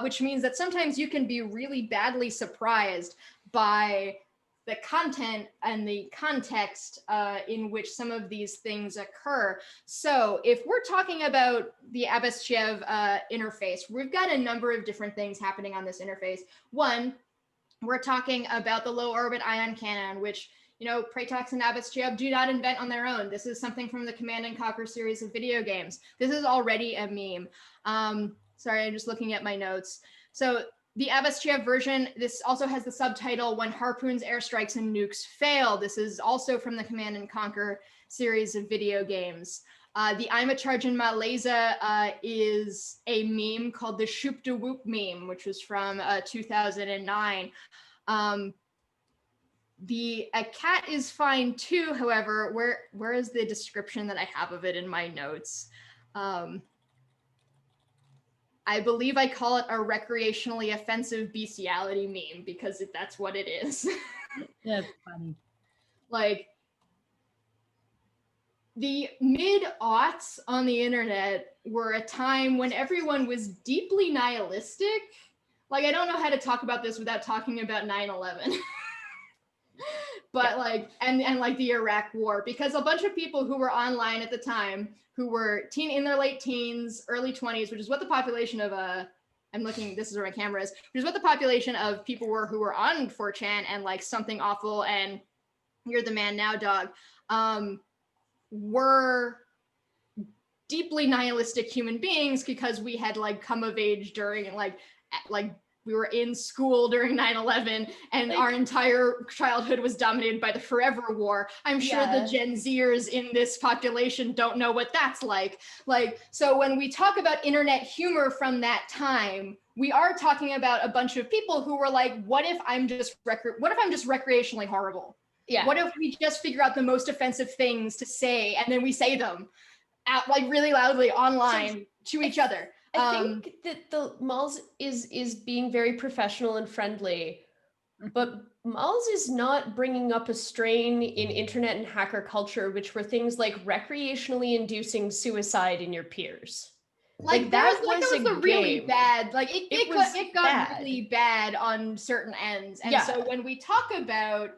which means that sometimes you can be really badly surprised by the content and the context in which some of these things occur. So if we're talking about the abatishchev interface, we've got a number of different things happening on this interface. One, we're talking about the low orbit ion cannon, which, you know, Portrayals and abatishchev do not invent on their own. This is something from the Command and Conquer series of video games. This is already a meme. Sorry, I'm just looking at my notes. So the abatishchev version, this also has the subtitle, When Harpoons, Airstrikes, and Nukes Fail. This is also from the Command and Conquer series of video games. The I'm a Charge in Malaysia is a meme called the Shoop de Whoop meme, which was from 2009. A cat is fine too, however, where is the description that I have of it in my notes? I believe I call it a recreationally offensive bestiality meme because that's what it is. That's funny. Like, the mid-aughts on the internet were a time when everyone was deeply nihilistic. Like, I don't know how to talk about this without talking about 9/11. But like, and like the Iraq war, because a bunch of people who were online at the time, who were in their late teens, early 20s, which is what the population of I'm looking, this is where my camera is, which is what the population of people were who were on 4chan and like something awful and you're the man now, dog, were deeply nihilistic human beings because we had like come of age during like we were in school during 9/11 and like, our entire childhood was dominated by the Forever War. I'm sure the Gen Zers in this population don't know what that's like. Like, so when we talk about internet humor from that time, we are talking about a bunch of people who were like, what if I'm just recreationally horrible? Yeah. What if we just figure out the most offensive things to say and then we say them out like really loudly online to each other? I think that the Malls is being very professional and friendly, but Malls is not bringing up a strain in internet and hacker culture, which were things like recreationally inducing suicide in your peers. Like that was a really bad, like it got really bad on certain ends. And so when we talk about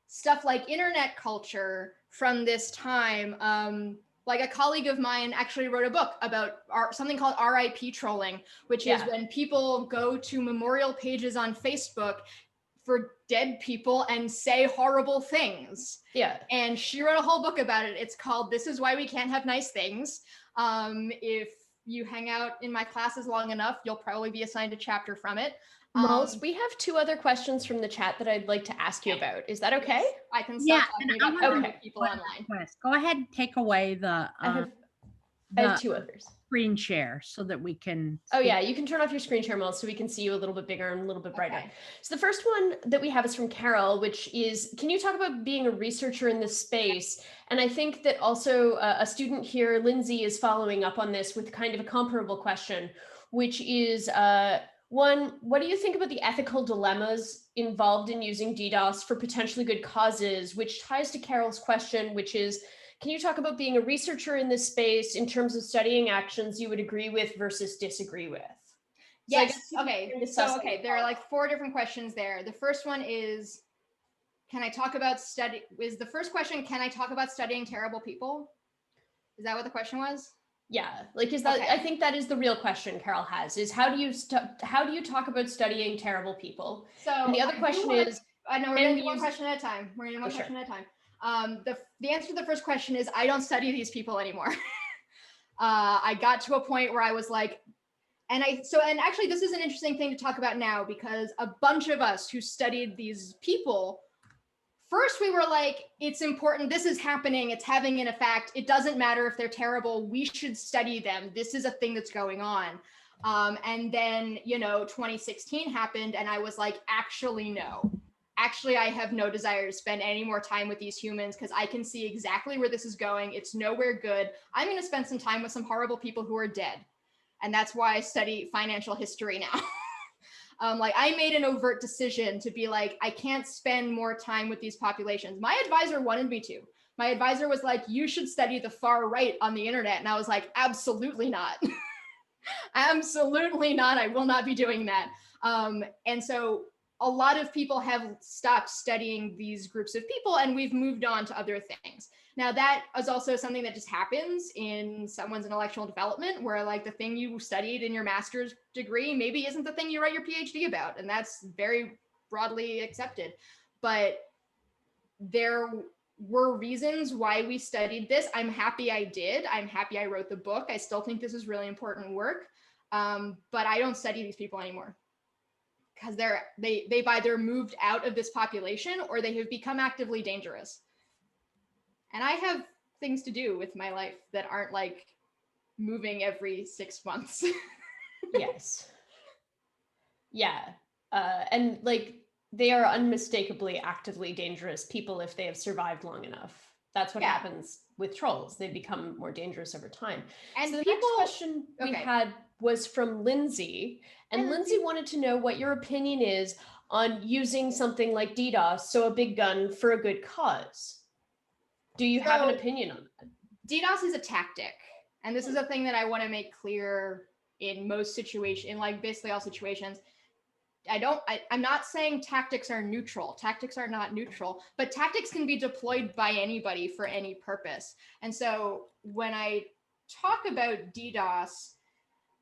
stuff like internet culture from this time, like a colleague of mine actually wrote a book about something called RIP trolling, which is when people go to memorial pages on Facebook for dead people and say horrible things. Yeah. And she wrote a whole book about it. It's called This Is Why We Can't Have Nice Things. If you hang out in my classes long enough, you'll probably be assigned a chapter from it. Malls, we have 2 other questions from the chat that I'd like to ask you about. Is that okay? Yes, I can stop talking about people online. Go ahead and take away the I have 2 others. Screen share so that we can you can turn off your screen share, Malls, so we can see you a little bit bigger and a little bit brighter. Okay. So the first one that we have is from Carol, which is, can you talk about being a researcher in this space? And I think that also a student here, Lindsay, is following up on this with kind of a comparable question, which is, one, what do you think about the ethical dilemmas involved in using DDoS for potentially good causes, which ties to Carol's question, which is, can you talk about being a researcher in this space in terms of studying actions you would agree with versus disagree with? Yes, so there are like 4 different questions there. The first one is, can I talk about studying terrible people? Is that what the question was? Yeah, like is that? Okay. I think that is the real question Carol has: is how do you talk about studying terrible people? So and the other question is, I know we're going to do one question at a time. We're going to do one question at a time. The answer to the first question is I don't study these people anymore. I got to a point where I was like, and actually this is an interesting thing to talk about now because a bunch of us who studied these people. First, we were like, it's important. This is happening. It's having an effect. It doesn't matter if they're terrible. We should study them. This is a thing that's going on. And then, 2016 happened and I was like, actually, no. Actually, I have no desire to spend any more time with these humans because I can see exactly where this is going. It's nowhere good. I'm going to spend some time with some horrible people who are dead. And that's why I study financial history now. Like I made an overt decision to be like, I can't spend more time with these populations. My advisor wanted me to. My advisor was like, you should study the far right on the internet. And I was like, absolutely not. Absolutely not. I will not be doing that. And so a lot of people have stopped studying these groups of people and we've moved on to other things. Now that is also something that just happens in someone's intellectual development, where like the thing you studied in your master's degree maybe isn't the thing you write your PhD about, and that's very broadly accepted. But there were reasons why we studied this. I'm happy I did. I'm happy I wrote the book. I still think this is really important work, but I don't study these people anymore, because they've either moved out of this population or they have become actively dangerous. And I have things to do with my life that aren't like moving every 6 months. Yes. Yeah. And like, they are unmistakably actively dangerous people if they have survived long enough. That's what happens with trolls. They become more dangerous over time. And so the people, next question we had was from Lindsay. And Lindsay wanted to know what your opinion is on using something like DDoS, so a big gun, for a good cause. Do you have an opinion on that? DDoS is a tactic. And this is a thing that I want to make clear in most situations, in like basically all situations. I'm not saying tactics are neutral. Tactics are not neutral, but tactics can be deployed by anybody for any purpose. And so when I talk about DDoS,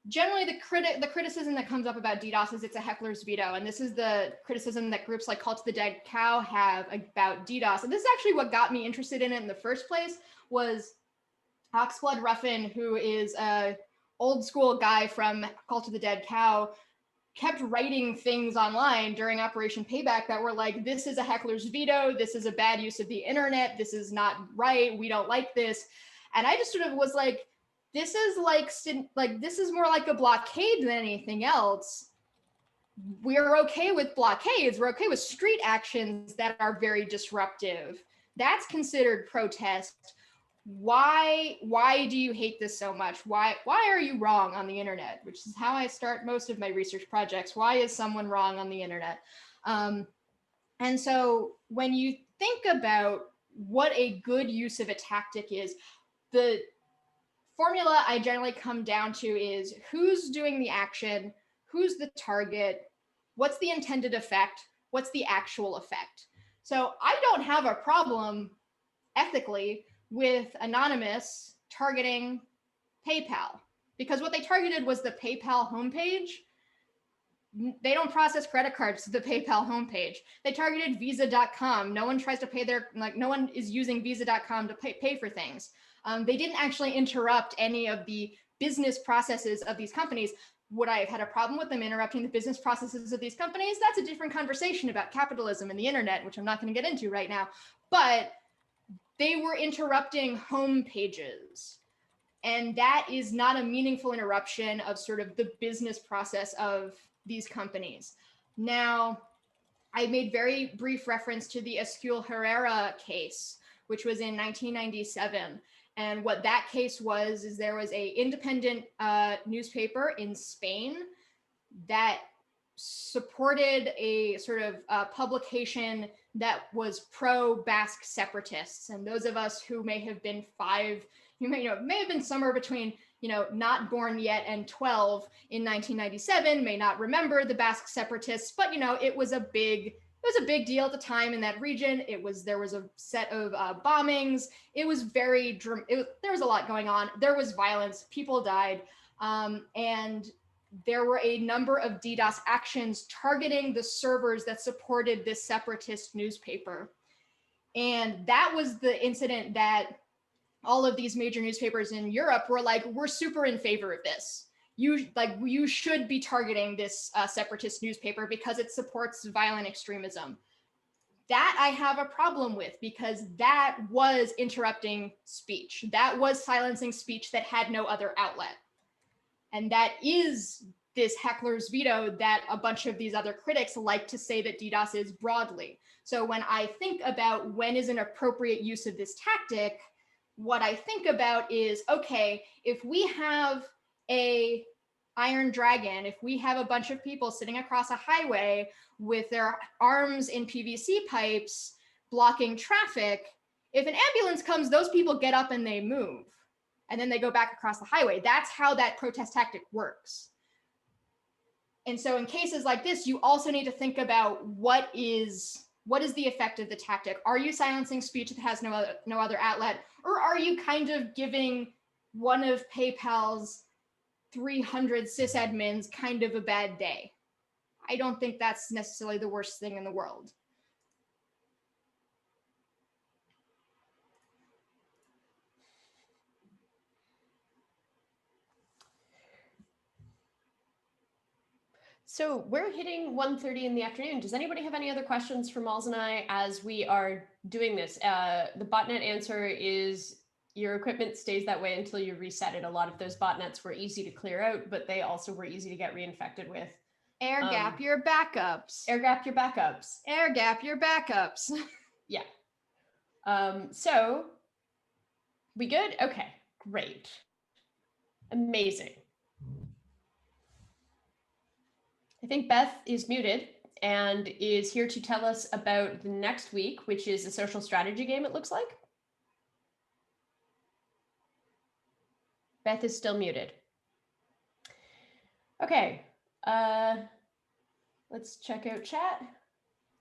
generally the criticism that comes up about DDoS is it's a heckler's veto. And this is the criticism that groups like Cult of the Dead Cow have about DDoS. And this is actually what got me interested in it in the first place, was Oxblood Ruffin, who is a old school guy from Cult of the Dead Cow, kept writing things online during Operation Payback that were like, this is a heckler's veto, this is a bad use of the internet, this is not right, we don't like this. And I just sort of was like, this is this is more like a blockade than anything else. We're okay with blockades, we're okay with street actions that are very disruptive. That's considered protest. Why do you hate this so much? Why are you wrong on the internet? Which is how I start most of my research projects. Why is someone wrong on the internet? And so when you think about what a good use of a tactic is, the formula I generally come down to is who's doing the action, who's the target, what's the intended effect, what's the actual effect. So I don't have a problem ethically with Anonymous targeting PayPal, because what they targeted was the PayPal homepage. They don't process credit cards to the PayPal homepage. They targeted Visa.com. No one tries to pay no one is using Visa.com to pay for things. They didn't actually interrupt any of the business processes of these companies. Would I have had a problem with them interrupting the business processes of these companies? That's a different conversation about capitalism and the internet, which I'm not going to get into right now. But they were interrupting home pages. And that is not a meaningful interruption of sort of the business process of these companies. Now, I made very brief reference to the HCIL Herrera case, which was in 1997. And what that case was, is there was a independent newspaper in Spain that supported a sort of publication that was pro-Basque separatists. And those of us who may have been may have been somewhere between, not born yet and 12 in 1997, may not remember the Basque separatists, but, it was a big deal at the time in that region. There was a set of bombings. It was there was a lot going on. There was violence, people died. And there were a number of DDoS actions targeting the servers that supported this separatist newspaper. And that was the incident that all of these major newspapers in Europe were like, we're super in favor of this. You should be targeting this separatist newspaper because it supports violent extremism. That I have a problem with, because that was interrupting speech. That was silencing speech that had no other outlet. And that is this heckler's veto that a bunch of these other critics like to say that DDoS is broadly. So when I think about when is an appropriate use of this tactic, what I think about is, okay, if we have a Iron Dragon, if we have a bunch of people sitting across a highway with their arms in PVC pipes blocking traffic, if an ambulance comes, those people get up and they move. And then they go back across the highway. That's how that protest tactic works. And so in cases like this, you also need to think about what is the effect of the tactic. Are you silencing speech that has no other outlet, or are you kind of giving one of PayPal's 300 sysadmins kind of a bad day? I don't think that's necessarily the worst thing in the world. So we're hitting 1:30 in the afternoon. Does anybody have any other questions for Malls and I as we are doing this? The botnet answer is your equipment stays that way until you reset it. A lot of those botnets were easy to clear out, but they also were easy to get reinfected with. Air gap your backups. Air gap your backups. Air gap your backups. Yeah. So we good? Okay, great. Amazing. I think Beth is muted and is here to tell us about the next week, which is a social strategy game, it looks like. Beth is still muted. Okay, let's check out chat.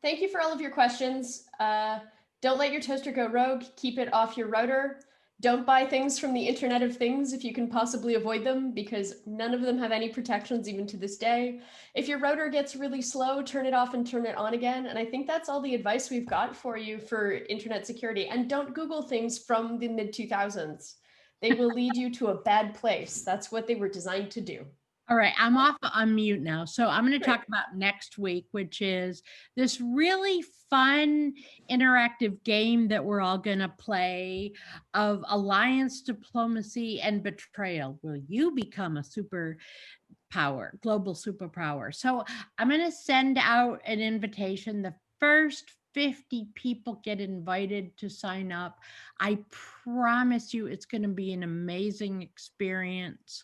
Thank you for all of your questions. Don't let your toaster go rogue. Keep it off your router. Don't buy things from the Internet of Things if you can possibly avoid them, because none of them have any protections even to this day. If your router gets really slow, turn it off and turn it on again. And I think that's all the advice we've got for you for internet security. And don't Google things from the mid-2000s. They will lead you to a bad place. That's what they were designed to do. All right, I'm off on mute now. So I'm going to talk about next week, which is this really fun interactive game that we're all going to play of alliance, diplomacy, and betrayal. Will you become a superpower, global superpower? So I'm going to send out an invitation. The first 50 people get invited to sign up. I promise you it's going to be an amazing experience.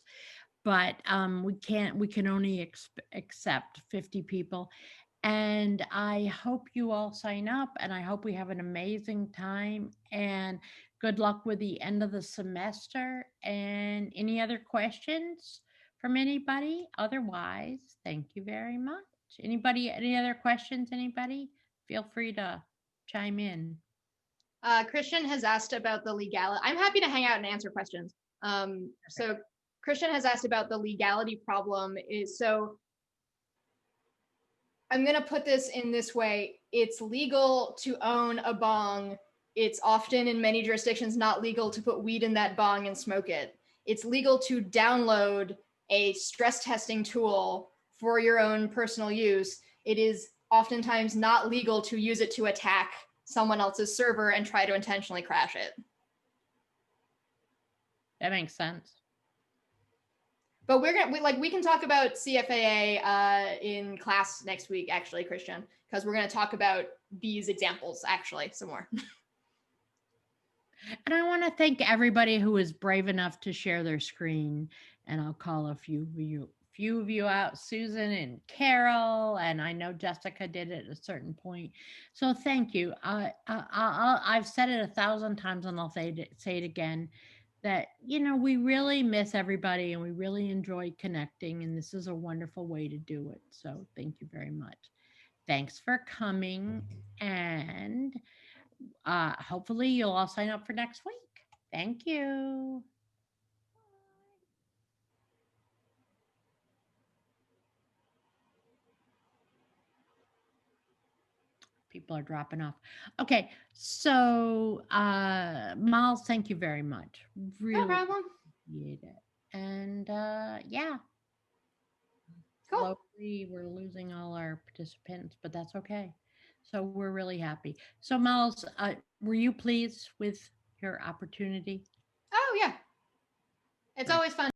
But we can only accept 50 people. And I hope you all sign up, and I hope we have an amazing time, and good luck with the end of the semester. And any other questions from anybody? Otherwise, thank you very much. Anybody, any other questions, anybody? Feel free to chime in. Christian has asked about the legality. I'm happy to hang out and answer questions. So Christian has asked about the legality problem. So I'm going to put this in this way. It's legal to own a bong. It's often in many jurisdictions not legal to put weed in that bong and smoke it. It's legal to download a stress testing tool for your own personal use. It is oftentimes not legal to use it to attack someone else's server and try to intentionally crash it. That makes sense. But we can talk about CFAA in class next week, actually, Christian, because we're going to talk about these examples actually some more. And I want to thank everybody who was brave enough to share their screen. And I'll call a few of you out, Susan and Carol, and I know Jessica did it at a certain point. So thank you. I've said it 1,000 times, and I'll say it again. That, we really miss everybody and we really enjoy connecting, and this is a wonderful way to do it. So thank you very much. Thanks for coming, and hopefully you'll all sign up for next week. Thank you. People are dropping off. Okay, so Miles, thank you very much. Really No problem. appreciate it. And yeah. Cool. Slowly we're losing all our participants, but that's okay. So we're really happy. So Miles, were you pleased with your opportunity? Oh yeah. It's always fun.